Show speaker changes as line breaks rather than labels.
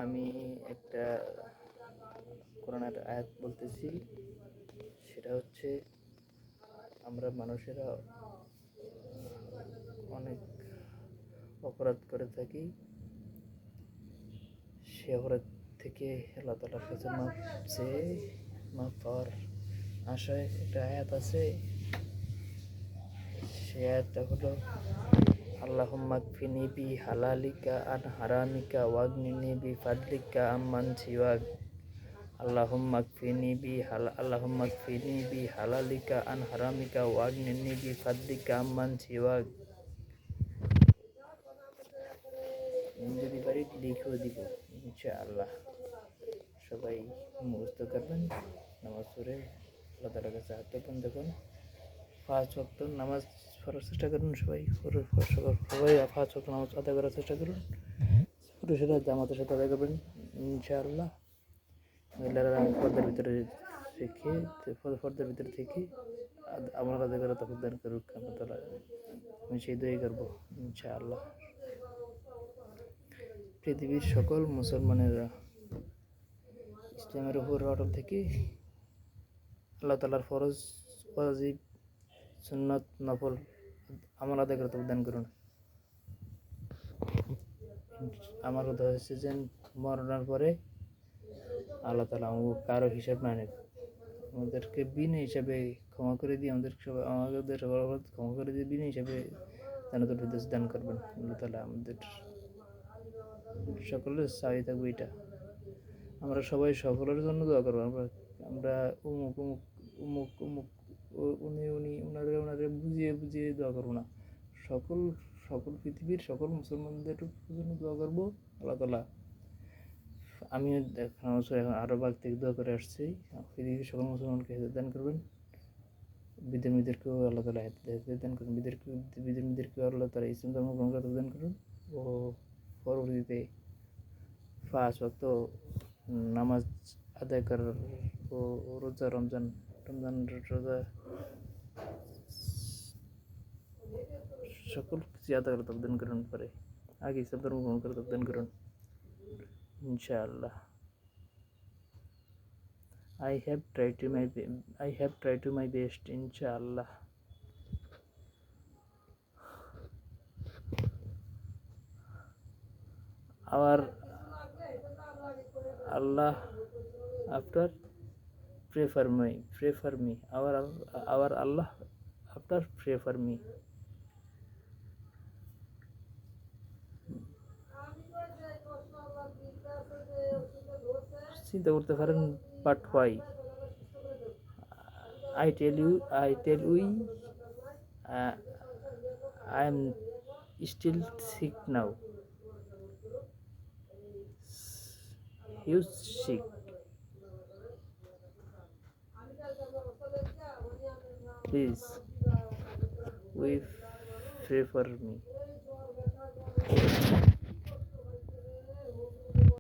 আমি একটা কোরআনের আয়াত বলতেছি, সেটা হচ্ছে আমরা মানুষেরা অনেক অপরাধ করে থাকি, সে অপরাধ থেকে আল্লাহ তাআলার কাছে মাফ পাওয়ার আশায় একটা আয়াত আছে। সে আয়াতটা হলো আল্লাহুম্মা কফিনি বি হালালিকা আন হারামিকা ওয়াগনিনি বি ফাদলিকা আম্মান সিওয়াক। আল্লাহুম্মা কফিনি বি হালালিকা আন হারামিকা ওয়াগনিনি বি ফাদলিকা আম্মান সিওয়াক। যদি পারি লিখেও দিব ইনশাআল্লাহ। সবাই মুখস্থ করবেন, নামাজ পড়ে আল্লাহ তাআলার কাছে আত্মপণ দেখুন। 5 ওয়াক্ত নামাজ পড়ার চেষ্টা করুন। সবাই 5 ওয়াক্ত নামাজ আদায় করার চেষ্টা করুন। পুরুষেরা জামাতের সাথে আদায় করবেন ইনশাআল্লাহ। মহিলারা পর্দার ভিতরে থেকে আমার আদায় করা তখন দান করুক আল্লাহ তাআলা। আমি সেই দোয়াই করবো ইনশাআল্লাহ। পৃথিবীর সকল মুসলমানেরা ইসলামের উপর অটল থেকে আল্লাহ তাআলার ফরজ, ওয়াজিব, সুন্নাত, নফল আমল আদায় করতে দান করুন। আমার কথা হচ্ছে যে মরণের পরে আল্লাহ তাআলা কারো হিসাব না নেন, আমাদেরকে বিনা হিসাবে ক্ষমা করে দিয়ে আমাদের ক্ষমা করে দিয়ে বিনা হিসাবে জান্নাতুল ফিরদৌস দান করবেন আল্লাহ তাআলা। আমাদের সকলের চাই থাকবে এটা। আমরা সবাই সকলের জন্য দোয়া করবো। আমরা উমুক উমুক উমুক উমুক উনারে বুঝিয়ে দোয়া করবো না। সকল পৃথিবীর সকল মুসলমানদের জন্য দোয়া করবো আল্লাহ তাআলা। আমিও এখন আরো ভাগ থেকে দোয়া করে আসছি, পৃথিবীর সকল মুসলমানকে হেদায়েত দান করবেন। বিধর্মীদেরকেও আল্লাহ তাআলা হেদায়েত দান করবেন। বিধর্মীদেরকেও আল্লাহ তাআলা ইসলাম ধর্ম গ্রহণ করতে দান করবেন ও পরবর্তীতে 5 ওয়াক্ত নামাজ আদায় করার ও রোজা রমজান রোজা সকল কিছু আদায় করে দান করুন। পরে আগে ইসলাম ধর্ম গ্রহণ করে দান করুন ইনশাআল্লাহ। I have tried to my best inshallah. Our Allah after pray for me. Our Allah after pray for me. চিন্তা করতে পারেন, but why? I tell you, I am still sick now. Huge sick. Please, pray for me.